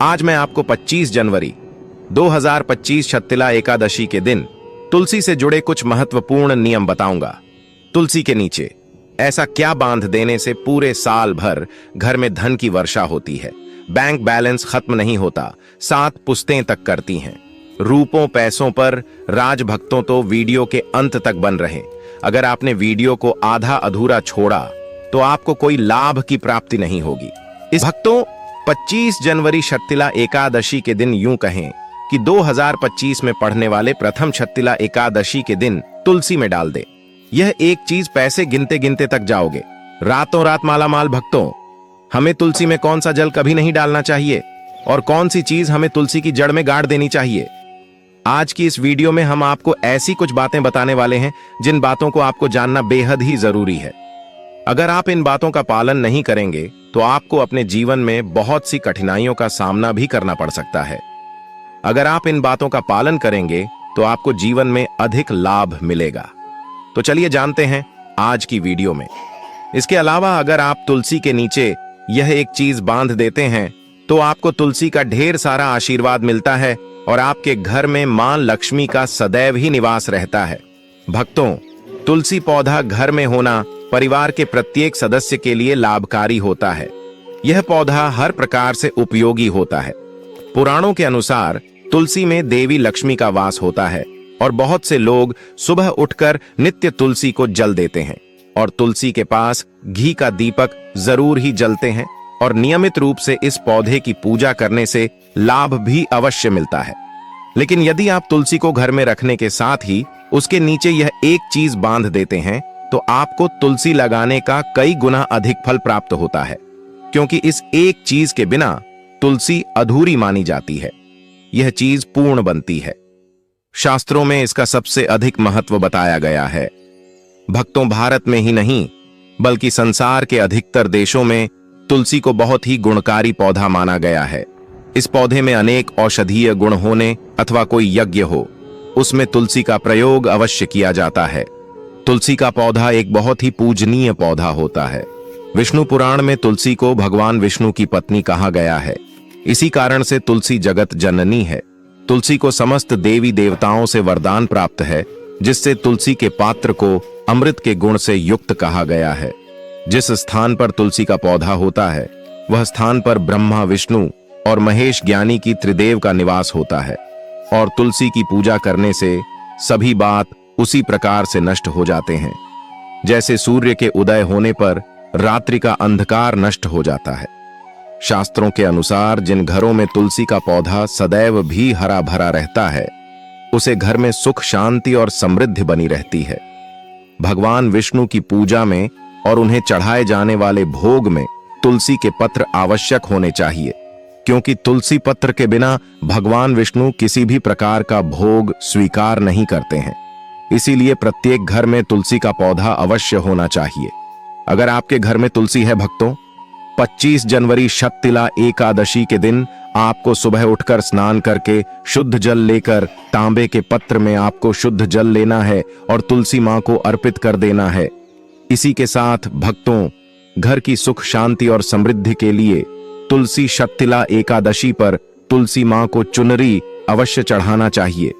आज मैं आपको 25 जनवरी 2025 छत्तिला एकादशी के दिन तुलसी से जुड़े कुछ महत्वपूर्ण नियम बताऊंगा। तुलसी के नीचे ऐसा क्या बांध देने से पूरे साल भर घर में धन की वर्षा होती है, बैंक बैलेंस खत्म नहीं होता, 7 पुश्तें तक करती हैं। रूपों पैसों पर राजभक्तों तो वीडियो के अंत तक बन रहे। अगर आपने वीडियो को आधा अधूरा छोड़ा तो आपको कोई लाभ की प्राप्ति नहीं होगी। इस भक्तों 25 जनवरी छत्तिला एकादशी के दिन यूं कहें कि 2025 में पढ़ने वाले प्रथम छत्तिला एकादशी के दिन तुलसी में डाल दे। यह एक चीज पैसे गिनते गिनते तक जाओगे। रातों रात माला माल भक्तों, हमें तुलसी में कौन सा जल कभी नहीं डालना चाहिए और कौन सी चीज हमें तुलसी की जड़ में गाड़ देनी चाहिए। आज की इस वीडियो में हम आपको ऐसी कुछ बातें बताने वाले हैं जिन बातों को आपको जानना बेहद ही जरूरी है। अगर आप इन बातों का पालन नहीं करेंगे तो आपको अपने जीवन में बहुत सी कठिनाइयों का सामना भी करना पड़ सकता है। अगर आप इन बातों का पालन करेंगे तो आपको जीवन में अधिक लाभ मिलेगा। तो चलिए जानते हैं आज की वीडियो में। इसके अलावा अगर आप तुलसी के नीचे यह एक चीज बांध देते हैं तो आपको तुलसी का ढेर सारा आशीर्वाद मिलता है और आपके घर में मां लक्ष्मी का सदैव ही निवास रहता है। भक्तों, तुलसी पौधा घर में होना परिवार के प्रत्येक सदस्य के लिए लाभकारी होता है। यह पौधा हर प्रकार से उपयोगी होता है। पुराणों के अनुसार तुलसी में देवी लक्ष्मी का वास होता है और बहुत से लोग सुबह उठकर नित्य तुलसी को जल देते हैं और तुलसी के पास घी का दीपक जरूर ही जलते हैं और नियमित रूप से इस पौधे की पूजा करने से लाभ भी अवश्य मिलता है। लेकिन यदि आप तुलसी को घर में रखने के साथ ही उसके नीचे यह एक चीज बांध देते हैं तो आपको तुलसी लगाने का कई गुना अधिक फल प्राप्त होता है, क्योंकि इस एक चीज के बिना तुलसी अधूरी मानी जाती है। यह चीज पूर्ण बनती है। शास्त्रों में इसका सबसे अधिक महत्व बताया गया है। भक्तों, भारत में ही नहीं बल्कि संसार के अधिकतर देशों में तुलसी को बहुत ही गुणकारी पौधा माना गया है। इस पौधे में अनेक औषधीय गुण होने अथवा कोई यज्ञ हो, उसमें तुलसी का प्रयोग अवश्य किया जाता है। तुलसी का पौधा एक बहुत ही पूजनीय पौधा होता है। विष्णु पुराण में तुलसी को भगवान विष्णु की पत्नी कहा गया है। इसी कारण से तुलसी जगत जननी है। तुलसी को समस्त देवी देवताओं से वरदान प्राप्त है, जिससे तुलसी के पात्र को अमृत के गुण से युक्त कहा गया है। जिस स्थान पर तुलसी का पौधा होता है वह स्थान पर ब्रह्मा, विष्णु और महेश ज्ञानी की त्रिदेव का निवास होता है और तुलसी की पूजा करने से सभी बात उसी प्रकार से नष्ट हो जाते हैं जैसे सूर्य के उदय होने पर रात्रि का अंधकार नष्ट हो जाता है। शास्त्रों के अनुसार जिन घरों में तुलसी का पौधा सदैव भी हरा भरा रहता है उसे घर में सुख, शांति और समृद्धि बनी रहती है। भगवान विष्णु की पूजा में और उन्हें चढ़ाए जाने वाले भोग में तुलसी के पत्र आवश्यक होने चाहिए, क्योंकि तुलसी पत्र के बिना भगवान विष्णु किसी भी प्रकार का भोग स्वीकार नहीं करते हैं। इसीलिए प्रत्येक घर में तुलसी का पौधा अवश्य होना चाहिए। अगर आपके घर में तुलसी है भक्तों, 25 जनवरी छत्तिला एकादशी के दिन आपको सुबह उठकर स्नान करके शुद्ध जल लेकर तांबे के पत्र में आपको शुद्ध जल लेना है और तुलसी मां को अर्पित कर देना है। इसी के साथ भक्तों, घर की सुख, शांति और समृद्धि के लिए तुलसी छत्तिला एकादशी पर तुलसी मां को चुनरी अवश्य चढ़ाना चाहिए।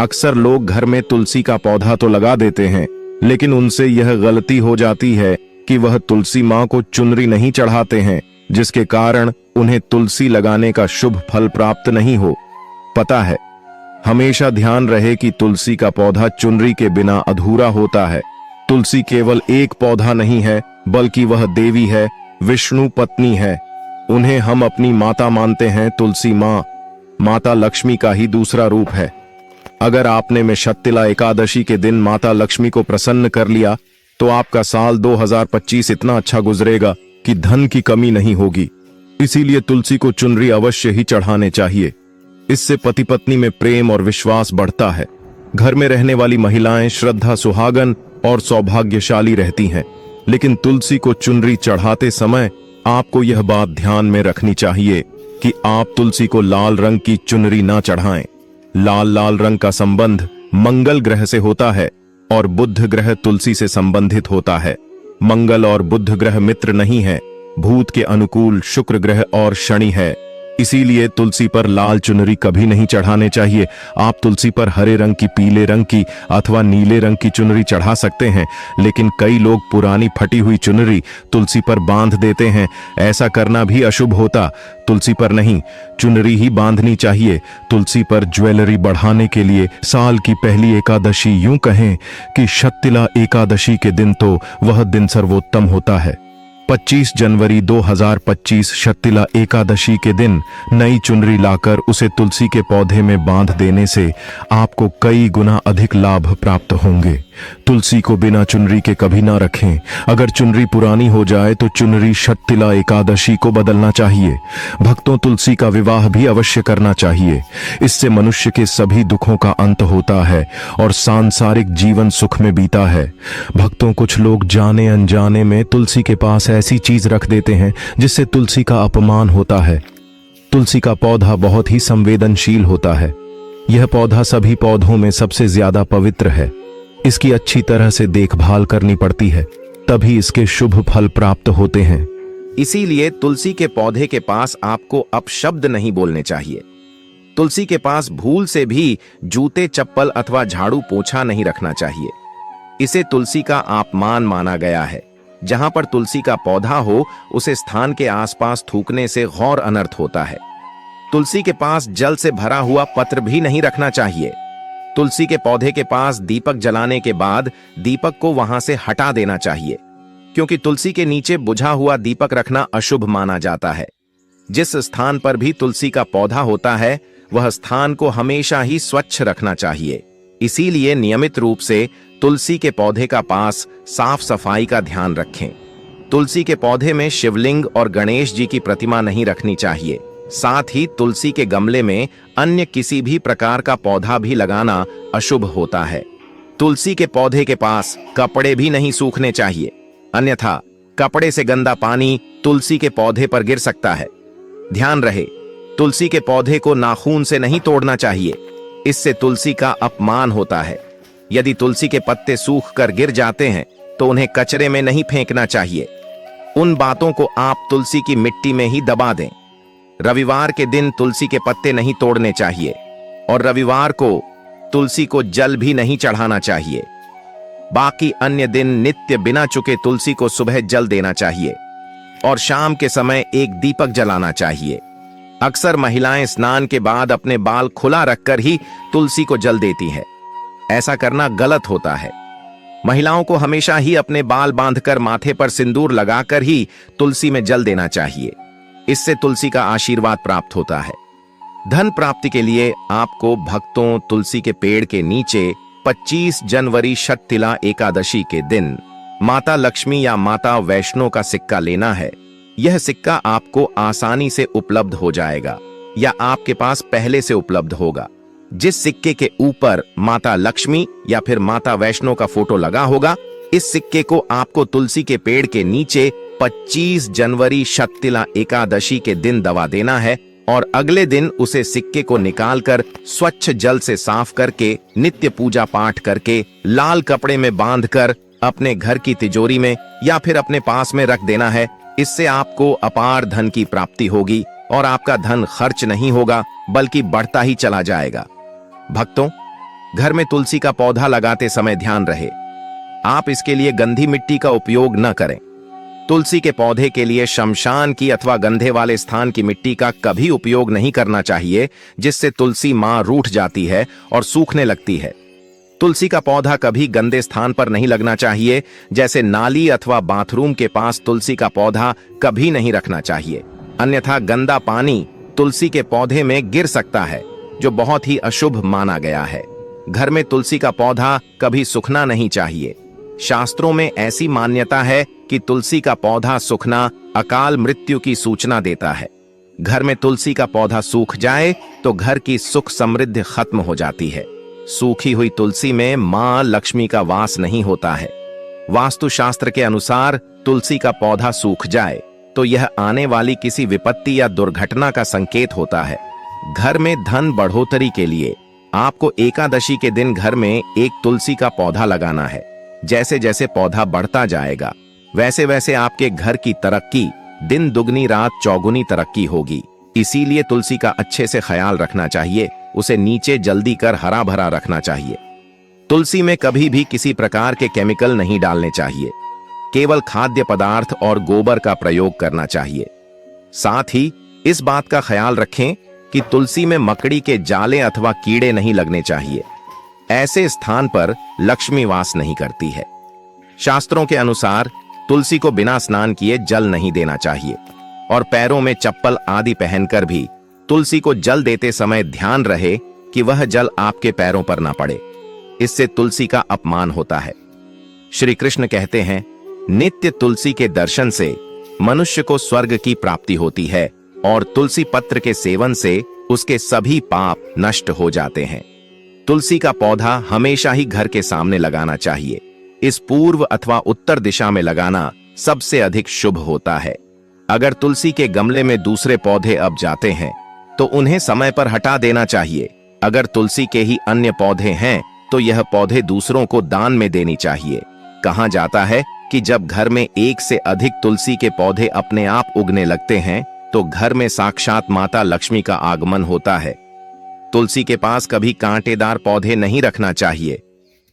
अक्सर लोग घर में तुलसी का पौधा तो लगा देते हैं, लेकिन उनसे यह गलती हो जाती है कि वह तुलसी मां को चुनरी नहीं चढ़ाते हैं, जिसके कारण उन्हें तुलसी लगाने का शुभ फल प्राप्त नहीं हो। पता है, हमेशा ध्यान रहे कि तुलसी का पौधा चुनरी के बिना अधूरा होता है। तुलसी केवल एक पौधा नहीं है, बल्कि वह देवी है, विष्णु पत्नी है। उन्हें हम अपनी माता मानते हैं। तुलसी मां माता लक्ष्मी का ही दूसरा रूप है। अगर आपने में छत्तिला एकादशी के दिन माता लक्ष्मी को प्रसन्न कर लिया तो आपका साल 2025 इतना अच्छा गुजरेगा कि धन की कमी नहीं होगी। इसीलिए तुलसी को चुनरी अवश्य ही चढ़ाने चाहिए। इससे पति पत्नी में प्रेम और विश्वास बढ़ता है। घर में रहने वाली महिलाएं श्रद्धा, सुहागन और सौभाग्यशाली रहती हैं। लेकिन तुलसी को चुनरी चढ़ाते समय आपको यह बात ध्यान में रखनी चाहिए कि आप तुलसी को लाल रंग की चुनरी ना चढ़ाएं। लाल रंग का संबंध मंगल ग्रह से होता है और बुध ग्रह तुलसी से संबंधित होता है। मंगल और बुध ग्रह मित्र नहीं है, भूत के अनुकूल शुक्र ग्रह और शनि है। इसीलिए तुलसी पर लाल चुनरी कभी नहीं चढ़ाने चाहिए। आप तुलसी पर हरे रंग की, पीले रंग की अथवा नीले रंग की चुनरी चढ़ा सकते हैं, लेकिन कई लोग पुरानी फटी हुई चुनरी तुलसी पर बांध देते हैं। ऐसा करना भी अशुभ होता। तुलसी पर नहीं, चुनरी ही बांधनी चाहिए। तुलसी पर ज्वेलरी बढ़ाने के लिए साल की पहली एकादशी, यूं कहें कि शततिला एकादशी के दिन तो वह दिन सर्वोत्तम होता है। 25 जनवरी 2025 शततिला एकादशी के दिन नई चुनरी लाकर उसे तुलसी के पौधे में बांध देने से आपको कई गुना अधिक लाभ प्राप्त होंगे। तुलसी को बिना चुनरी के कभी ना रखें। अगर चुनरी पुरानी हो जाए तो चुनरी शततिला एकादशी को बदलना चाहिए। भक्तों, तुलसी का विवाह भी अवश्य करना चाहिए। इससे मनुष्य के सभी दुखों का अंत होता है और सांसारिक जीवन सुख में बीता है। भक्तों, कुछ लोग जाने अनजाने में तुलसी के पास ऐसी चीज रख देते हैं जिससे तुलसी का अपमान होता है। तुलसी का पौधा बहुत ही संवेदनशील होता है। यह पौधा सभी पौधों में सबसे ज्यादा पवित्र है। इसकी अच्छी तरह से देखभाल करनी पड़ती है, तभी इसके शुभ फल प्राप्त होते हैं। इसीलिए तुलसी के पौधे के पास आपको अपशब्द नहीं बोलने चाहिए। तुलसी के पास भूल से भी जूते, चप्पल अथवा झाड़ू पोछा नहीं रखना चाहिए। इसे तुलसी का अपमान माना गया है। जहां पर तुलसी का पौधा हो, उसे स्थान के आसपास थूकने से घोर अनर्थ होता है। तुलसी के पास जल से भरा हुआ पत्र भी नहीं रखना चाहिए। तुलसी के पौधे के पास दीपक जलाने के बाद दीपक को वहां से हटा देना चाहिए, क्योंकि तुलसी के नीचे बुझा हुआ दीपक रखना अशुभ माना जाता है। जिस स्थान पर भी तुलसी का पौधा होता है, वह स्थान को हमेशा ही स्वच्छ रखना चाहिए। इसीलिए नियमित रूप से तुलसी के पौधे का पास साफ सफाई का ध्यान रखें। तुलसी के पौधे में शिवलिंग और गणेश जी की प्रतिमा नहीं रखनी चाहिए। साथ ही तुलसी के गमले में अन्य किसी भी प्रकार का पौधा भी लगाना अशुभ होता है। तुलसी के पौधे के पास कपड़े भी नहीं सूखने चाहिए, अन्यथा कपड़े से गंदा पानी तुलसी के पौधे पर गिर सकता है। ध्यान रहे, तुलसी के पौधे को नाखून से नहीं तोड़ना चाहिए, इससे तुलसी का अपमान होता है। यदि तुलसी के पत्ते सूख कर गिर जाते हैं तो उन्हें कचरे में नहीं फेंकना चाहिए। उन बातों को आप तुलसी की मिट्टी में ही दबा दें। रविवार के दिन तुलसी के पत्ते नहीं तोड़ने चाहिए और रविवार को तुलसी को जल भी नहीं चढ़ाना चाहिए। बाकी अन्य दिन नित्य बिना चुके तुलसी को सुबह जल देना चाहिए और शाम के समय एक दीपक जलाना चाहिए। अक्सर महिलाएं स्नान के बाद अपने बाल खुला रखकर ही तुलसी को जल देती हैं। ऐसा करना गलत होता है। महिलाओं को हमेशा ही अपने बाल बांधकर माथे पर सिंदूर लगाकर ही तुलसी में जल देना चाहिए। इससे तुलसी का आशीर्वाद प्राप्त होता है। धन प्राप्ति के लिए आपको भक्तों तुलसी के पेड़ के नीचे 25 जनवरी शततिला एकादशी के दिन माता लक्ष्मी या माता वैष्णो का सिक्का लेना है। यह सिक्का आपको आसानी से उपलब्ध हो जाएगा या आपके पास पहले से उपलब्ध होगा। जिस सिक्के के ऊपर माता लक्ष्मी या फिर माता वैष्णो का फोटो लगा होगा, इस सिक्के को आपको तुलसी के पेड़ के नीचे 25 जनवरी शततिला एकादशी के दिन दबा देना है और अगले दिन उसे सिक्के को निकालकर स्वच्छ जल से साफ करके नित्य पूजा पाठ करके लाल कपड़े में बांधकर अपने घर की तिजोरी में या फिर अपने पास में रख देना है। इससे आपको अपार धन की प्राप्ति होगी और आपका धन खर्च नहीं होगा बल्कि बढ़ता ही चला जाएगा। भक्तों, घर में तुलसी का पौधा लगाते समय ध्यान रहे, आप इसके लिए गंदी मिट्टी का उपयोग न करें। तुलसी के पौधे के लिए शमशान की अथवा गंधे वाले स्थान की मिट्टी का कभी उपयोग नहीं करना चाहिए, जिससे तुलसी मां रूठ जाती है और सूखने लगती है। तुलसी का पौधा कभी गंदे स्थान पर नहीं लगना चाहिए, जैसे नाली अथवा बाथरूम के पास तुलसी का पौधा कभी नहीं रखना चाहिए, अन्यथा गंदा पानी तुलसी के पौधे में गिर सकता है, जो बहुत ही अशुभ माना गया है। घर में तुलसी का पौधा कभी सूखना नहीं चाहिए। शास्त्रों में ऐसी मान्यता है कि तुलसी का पौधा सूखना अकाल मृत्यु की सूचना देता है। घर में तुलसी का पौधा सूख जाए तो घर की सुख समृद्धि खत्म हो जाती है। सूखी हुई तुलसी में मां लक्ष्मी का वास नहीं होता है। वास्तु शास्त्र के अनुसार तुलसी का पौधा सूख जाए तो यह आने वाली किसी विपत्ति या दुर्घटना का संकेत होता है। घर में धन बढ़ोतरी के लिए आपको एकादशी के दिन घर में एक तुलसी का पौधा लगाना है। जैसे जैसे पौधा बढ़ता जाएगा वैसे वैसे आपके घर की तरक्की दिन दुगनी रात चौगुनी तरक्की होगी। इसीलिए तुलसी का अच्छे से ख्याल रखना चाहिए, उसे नीचे जल्दी कर हरा भरा रखना चाहिए। तुलसी में कभी भी किसी प्रकार के केमिकल नहीं डालने चाहिए, केवल खाद्य पदार्थ और गोबर का प्रयोग करना चाहिए। साथ ही इस बात का ख्याल रखें कि तुलसी में मकड़ी के जाले अथवा कीड़े नहीं लगने चाहिए। ऐसे स्थान पर लक्ष्मी वास नहीं करती है। शास्त्रों के अनुसार तुलसी को बिना स्नान किए जल नहीं देना चाहिए और पैरों में चप्पल आदि पहनकर भी तुलसी को जल देते समय ध्यान रहे कि वह जल आपके पैरों पर ना पड़े, इससे तुलसी का अपमान होता है। श्री कृष्ण कहते हैं, नित्य तुलसी के दर्शन से मनुष्य को स्वर्ग की प्राप्ति होती है और तुलसी पत्र के सेवन से उसके सभी पाप नष्ट हो जाते हैं। तुलसी का पौधा हमेशा ही घर के सामने लगाना चाहिए। इस पूर्व अथवा उत्तर दिशा में लगाना सबसे अधिक शुभ होता है। अगर तुलसी के गमले में दूसरे पौधे अब जाते हैं तो उन्हें समय पर हटा देना चाहिए। अगर तुलसी के ही अन्य पौधे हैं तो यह पौधे दूसरों को दान में देनी चाहिए। कहा जाता है कि जब घर में एक से अधिक तुलसी के पौधे अपने आप उगने लगते हैं तो घर में साक्षात माता लक्ष्मी का आगमन होता है। तुलसी के पास कभी कांटेदार पौधे नहीं रखना चाहिए,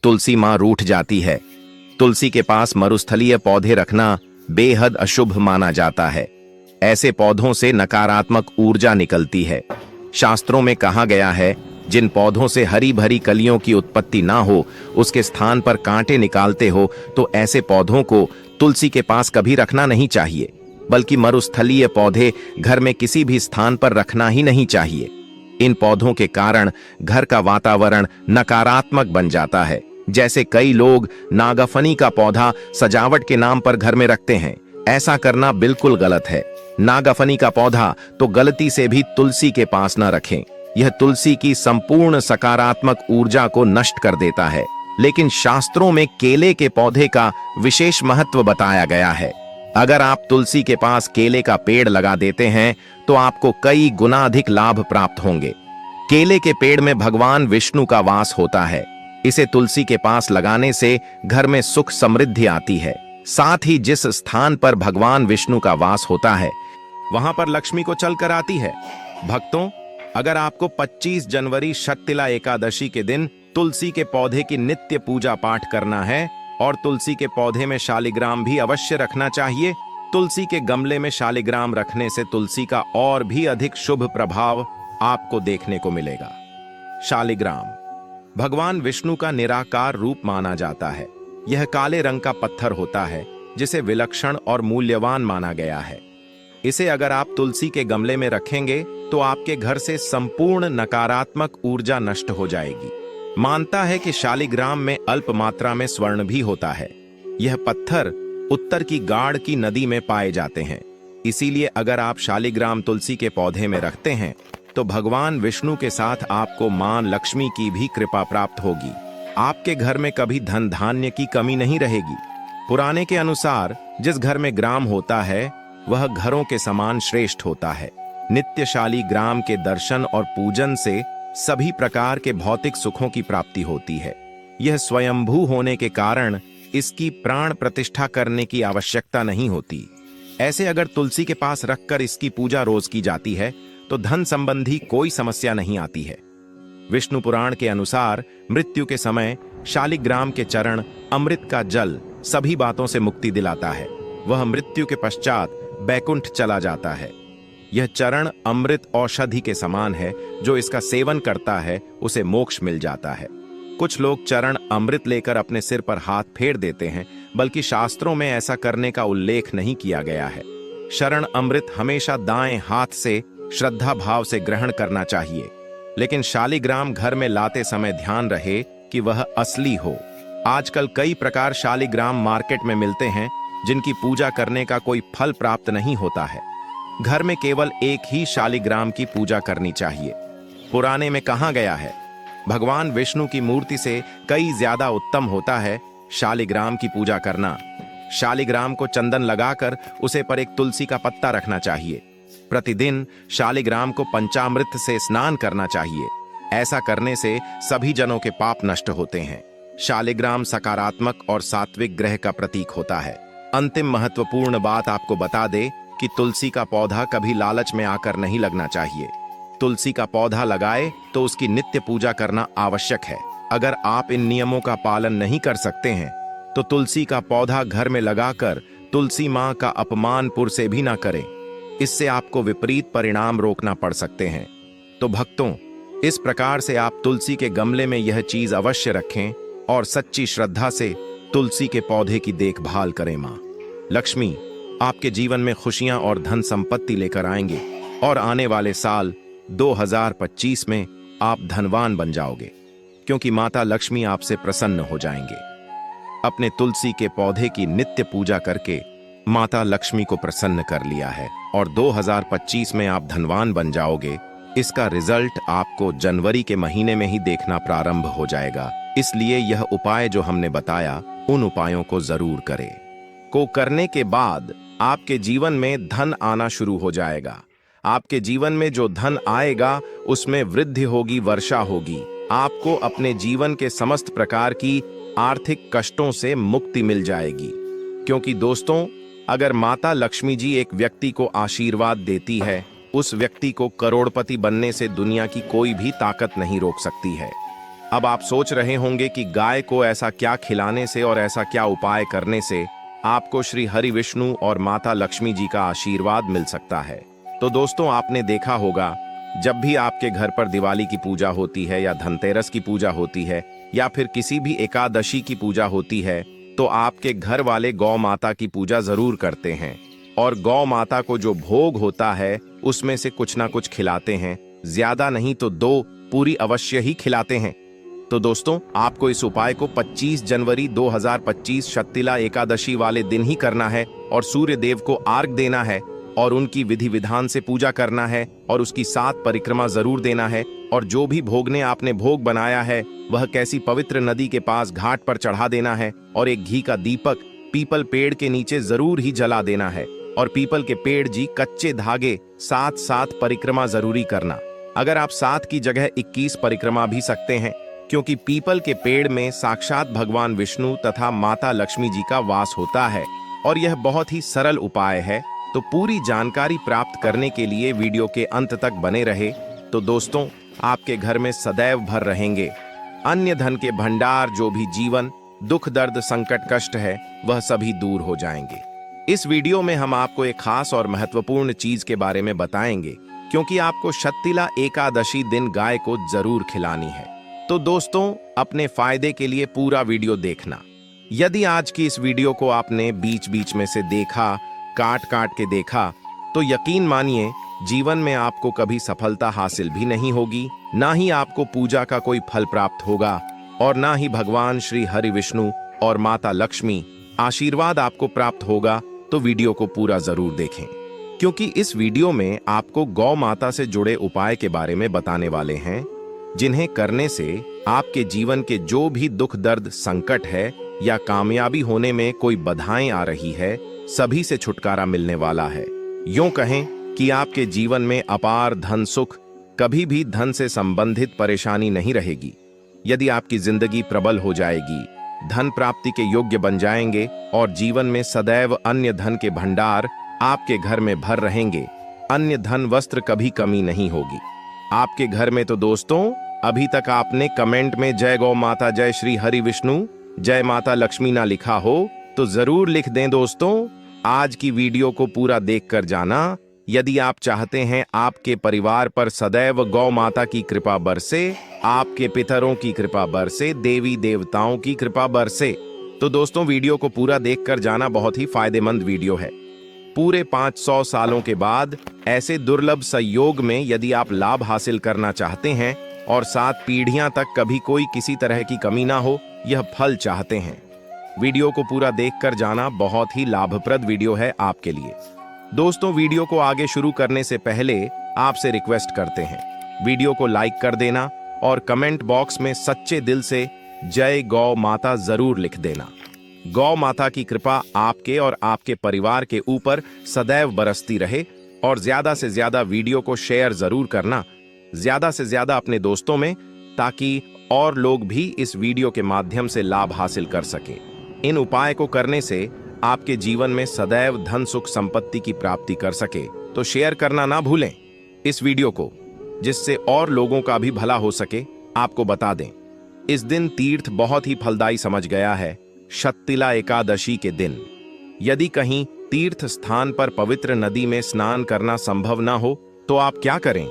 तुलसी मां रूठ जाती है। तुलसी के पास मरुस्थलीय पौधे रखना बेहद अशुभ माना जाता है। ऐसे पौधों से नकारात्मक ऊर्जा निकलती है। शास्त्रों में कहा गया है, जिन पौधों से हरी भरी कलियों की उत्पत्ति ना हो, उसके स्थान पर कांटे निकालते हो, तो ऐसे पौधों को तुलसी के पास कभी रखना नहीं चाहिए, बल्कि मरुस्थलीय पौधे घर में किसी भी स्थान पर रखना ही नहीं चाहिए। इन पौधों के कारण घर का वातावरण नकारात्मक बन जाता है। जैसे कई लोग नागफनी का पौधा सजावट के नाम पर घर में रखते हैं, ऐसा करना बिल्कुल गलत है। नागफनी का पौधा तो गलती से भी तुलसी के पास न रखें, यह तुलसी की संपूर्ण सकारात्मक ऊर्जा को नष्ट कर देता है। लेकिन शास्त्रों में केले के पौधे का विशेष महत्व बताया गया है। अगर आप तुलसी के पास केले का पेड़ लगा देते हैं तो आपको कई गुना अधिक लाभ प्राप्त होंगे। केले के पेड़ में भगवान विष्णु का वास होता है। इसे तुलसी के पास लगाने से घर में सुख समृद्धि आती है। साथ ही जिस स्थान पर भगवान विष्णु का वास होता है वहां पर लक्ष्मी को चल कर आती है। भक्तों, अगर आपको 25 जनवरी शततिला एकादशी के दिन तुलसी के पौधे की नित्य पूजा पाठ करना है और तुलसी के पौधे में शालिग्राम भी अवश्य रखना चाहिए। तुलसी के गमले में शालिग्राम रखने से तुलसी का और भी अधिक शुभ प्रभाव आपको देखने को मिलेगा। शालिग्राम भगवान विष्णु का निराकार रूप माना जाता है। यह काले रंग का पत्थर होता है जिसे विलक्षण और मूल्यवान माना गया है। इसे अगर आप तुलसी के गमले में रखेंगे तो आपके घर से संपूर्ण नकारात्मक ऊर्जा नष्ट हो जाएगी। मानता है कि शालिग्राम में अल्प मात्रा में स्वर्ण भी होता है। यह पत्थर उत्तर की गाढ़ की नदी में पाए जाते हैं। इसीलिए अगर आप शालिग्राम तुलसी के पौधे में रखते हैं तो भगवान विष्णु के साथ आपको मां लक्ष्मी की भी कृपा प्राप्त होगी। आपके घर में कभी धन धान्य की कमी नहीं रहेगी। पुराने के अनुसार जिस घर में ग्राम होता है वह घरों के समान श्रेष्ठ होता है। नित्य शालिग्राम के दर्शन और पूजन से सभी प्रकार के भौतिक सुखों की प्राप्ति होती है। यह स्वयंभू होने के कारण इसकी प्राण प्रतिष्ठा करने की आवश्यकता नहीं होती। ऐसे अगर तुलसी के पास रखकर इसकी पूजा रोज की जाती है तो धन संबंधी कोई समस्या नहीं आती है। विष्णु पुराण के अनुसार मृत्यु के समय शालिग्राम के चरण अमृत का जल सभी बातों से मुक्ति दिलाता है। वह मृत्यु के पश्चात बैकुंठ चला जाता है। यह चरण अमृत औषधि के समान है, जो इसका सेवन करता है उसे मोक्ष मिल जाता है। कुछ लोग चरण अमृत लेकर अपने सिर पर हाथ फेर देते हैं, बल्कि शास्त्रों में ऐसा करने का उल्लेख नहीं किया गया है। शरण अमृत हमेशा दाएं हाथ से श्रद्धा भाव से ग्रहण करना चाहिए, लेकिन शालिग्राम घर में लाते समय ध्यान रहे कि वह असली हो। आजकल कई प्रकार शालिग्राम मार्केट में मिलते हैं जिनकी पूजा करने का कोई फल प्राप्त नहीं होता है। घर में केवल एक ही शालिग्राम की पूजा करनी चाहिए। पुराने में कहा गया है, भगवान विष्णु की मूर्ति से कई ज्यादा उत्तम होता है शालिग्राम की पूजा करना। शालिग्राम को चंदन लगाकर उसे पर एक तुलसी का पत्ता रखना चाहिए। प्रतिदिन शालिग्राम को पंचामृत से स्नान करना चाहिए। ऐसा करने से सभी जनों के पाप नष्ट होते हैं। शालिग्राम सकारात्मक और सात्विक ग्रह का प्रतीक होता है। अंतिम महत्वपूर्ण बात आपको बता दे कि तुलसी का पौधा कभी लालच में आकर नहीं लगना चाहिए। तुलसी का पौधा लगाए तो उसकी नित्य पूजा करना आवश्यक है। अगर आप इन नियमों का पालन नहीं कर सकते हैं तो तुलसी का पौधा घर में लगाकर तुलसी मां का अपमान पुर से भी ना करें। इससे आपको विपरीत परिणाम रोकना पड़ सकते हैं। तो भक्तों, इस प्रकार से आप तुलसी के गमले में यह चीज अवश्य रखें और सच्ची श्रद्धा से तुलसी के पौधे की देखभाल करें। मां लक्ष्मी आपके जीवन में खुशियां और धन संपत्ति लेकर आएंगे और आने वाले साल 2025 में आप धनवान बन जाओगे, क्योंकि माता लक्ष्मी आपसे प्रसन्न हो जाएंगे। अपने तुलसी के पौधे की नित्य पूजा करके माता लक्ष्मी को प्रसन्न कर लिया है और 2025 में आप धनवान बन जाओगे। इसका रिजल्ट आपको जनवरी के महीने में ही देखना प्रारंभ हो जाएगा। इसलिए यह उपाय जो हमने बताया, उन उपायों को जरूर करें। को करने के बाद आपके जीवन में धन आना शुरू हो जाएगा। आपके जीवन में जो धन आएगा उसमें वृद्धि होगी, वर्षा होगी। आपको अपने जीवन के समस्त प्रकार की आर्थिक कष्टों से मुक्ति मिल जाएगी। क्योंकि दोस्तों, अगर माता लक्ष्मी जी एक व्यक्ति को आशीर्वाद देती है, उस व्यक्ति को करोड़पति बनने से दुनिया की कोई भी ताकत नहीं रोक सकती है। अब आप सोच रहे होंगे कि गाय को ऐसा क्या खिलाने से और ऐसा क्या उपाय करने से आपको श्री हरि विष्णु और माता लक्ष्मी जी का आशीर्वाद मिल सकता है। तो दोस्तों, आपने देखा होगा, जब भी आपके घर पर दिवाली की पूजा होती है या धनतेरस की पूजा होती है या फिर किसी भी एकादशी की पूजा होती है, तो आपके घर वाले गौ माता की पूजा जरूर करते हैं और गौ माता को जो भोग होता है उसमें से कुछ ना कुछ खिलाते हैं। ज्यादा नहीं तो 2 पूरी अवश्य ही खिलाते हैं। तो दोस्तों, आपको इस उपाय को 25 जनवरी 2025 शक्तिला एकादशी वाले दिन ही करना है और सूर्य देव को अर्घ देना है और उनकी विधि विधान से पूजा करना है और उसकी 7 परिक्रमा जरूर देना है। और जो भी भोगने आपने भोग बनाया है वह कैसी पवित्र नदी के पास घाट पर चढ़ा देना है और एक घी का दीपक पीपल पेड़ के नीचे जरूर ही जला देना है। और पीपल के पेड़ जी कच्चे धागे 7 परिक्रमा जरूरी करना। अगर आप 7 की जगह 21 परिक्रमा भी सकते हैं, क्योंकि पीपल के पेड़ में साक्षात भगवान विष्णु तथा माता लक्ष्मी जी का वास होता है और यह बहुत ही सरल उपाय है। तो पूरी जानकारी प्राप्त करने के लिए वीडियो के अंत तक बने रहे। तो दोस्तों, आपके घर में सदैव भर रहेंगे अन्य धन के भंडार। जो भी जीवन दुख दर्द संकट कष्ट है वह सभी दूर हो जाएंगे। इस वीडियो में हम आपको एक खास और महत्वपूर्ण चीज के बारे में बताएंगे, क्योंकि आपको शक्तिला एकादशी दिन गाय को जरूर खिलानी है। तो दोस्तों, अपने फायदे के लिए पूरा वीडियो देखना। यदि आज की इस वीडियो को आपने बीच बीच में से देखा, काट काट के देखा, तो यकीन मानिए जीवन में आपको कभी सफलता हासिल भी नहीं होगी, ना ही आपको पूजा का कोई फल प्राप्त होगा और ना ही भगवान श्री हरि विष्णु और माता लक्ष्मी आशीर्वाद आपको प्राप्त होगा। तो वीडियो को पूरा जरूर देखें, क्योंकि इस वीडियो में आपको गौ माता से जुड़े उपाय के बारे में बताने वाले हैं, जिन्हें करने से आपके जीवन के जो भी दुख दर्द संकट है या कामयाबी होने में कोई बाधाएं आ रही है, सभी से छुटकारा मिलने वाला है। यूं कहें कि आपके जीवन में अपार धन सुख, कभी भी धन से संबंधित परेशानी नहीं रहेगी। यदि आपकी जिंदगी प्रबल हो जाएगी, धन प्राप्ति के योग्य बन जाएंगे और जीवन में सदैव अन्य धन के भंडार आपके घर में भर रहेंगे। अन्य धन वस्त्र कभी कमी नहीं होगी आपके घर में। तो दोस्तों, अभी तक आपने कमेंट में जय गौ माता, जय श्री हरि विष्णु, जय माता लक्ष्मी ना लिखा हो तो जरूर लिख दें। दोस्तों, आज की वीडियो को पूरा देखकर जाना। यदि आप चाहते हैं आपके परिवार पर सदैव गौ माता की कृपा बरसे, आपके पितरों की कृपा बरसे, देवी देवताओं की कृपा बरसे, तो दोस्तों वीडियो को पूरा देखकर जाना। बहुत ही फायदेमंद वीडियो है। पूरे 500 सालों के बाद ऐसे दुर्लभ संयोग में यदि आप लाभ हासिल करना चाहते हैं और 7 पीढ़ियां तक कभी कोई किसी तरह की कमी ना हो, यह फल चाहते हैं, वीडियो को पूरा देखकर जाना। बहुत ही लाभप्रद वीडियो है आपके लिए। दोस्तों, वीडियो को आगे शुरू करने से पहले आपसे रिक्वेस्ट करते हैं, वीडियो को लाइक कर देना और कमेंट बॉक्स में सच्चे दिल से जय गौ माता जरूर लिख देना। गौ माता की कृपा आपके और आपके परिवार के ऊपर सदैव बरसती रहे और ज्यादा से ज्यादा वीडियो को शेयर जरूर करना, ज्यादा से ज्यादा अपने दोस्तों में, ताकि और लोग भी इस वीडियो के माध्यम से लाभ हासिल कर सकें। इन उपाय को करने से आपके जीवन में सदैव धन सुख संपत्ति की प्राप्ति कर सके तो शेयर करना ना भूलें इस वीडियो को, जिससे और लोगों का भी भला हो सके। आपको बता दें, इस दिन तीर्थ बहुत ही फलदायी समझ गया है। शत्तिला एकादशी के दिन यदि कहीं तीर्थ स्थान पर पवित्र नदी में स्नान करना संभव ना हो तो आप क्या करें?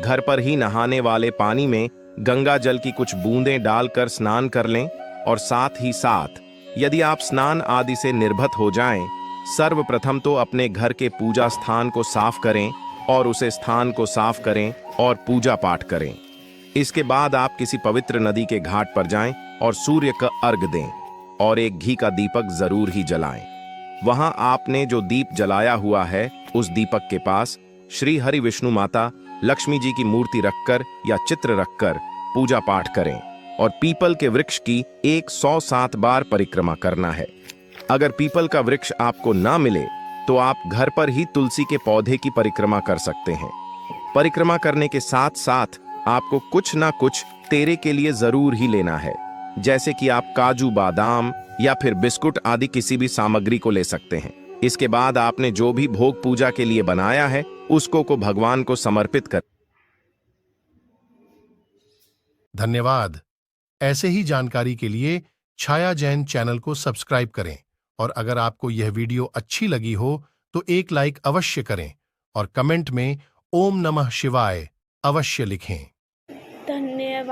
घर पर ही नहाने वाले पानी में गंगा जल की कुछ बूंदें डालकर स्नान कर लें। और साथ ही साथ यदि आप स्नान आदि से निर्भत हो जाएं, सर्वप्रथम तो अपने घर के पूजा स्थान को साफ करें और उसे स्थान को साफ करें और पूजा पाठ करें। इसके बाद आप किसी पवित्र नदी के घाट पर जाएं और सूर्य का अर्घ दें और एक घी का दीपक जरूर ही जलाएं। वहां आपने जो दीप जलाया हुआ है उस दीपक के पास श्री हरि विष्णु माता लक्ष्मी जी की मूर्ति रखकर या चित्र रखकर पूजा पाठ करें और पीपल के वृक्ष की 107 बार परिक्रमा करना है। अगर पीपल का वृक्ष आपको ना मिले तो आप घर पर ही तुलसी के पौधे की परिक्रमा कर सकते हैं। परिक्रमा करने के साथ साथ आपको कुछ ना कुछ तेरे के लिए जरूर ही लेना है, जैसे कि आप काजू बादाम या फिर बिस्कुट आदि किसी भी सामग्री को ले सकते हैं। इसके बाद आपने जो भी भोग पूजा के लिए बनाया है उसको को भगवान को समर्पित कर। धन्यवाद। ऐसे ही जानकारी के लिए छाया जैन चैनल को सब्सक्राइब करें और अगर आपको यह वीडियो अच्छी लगी हो तो एक लाइक अवश्य करें और कमेंट में ओम नमः शिवाय अवश्य लिखें। धन्यवाद।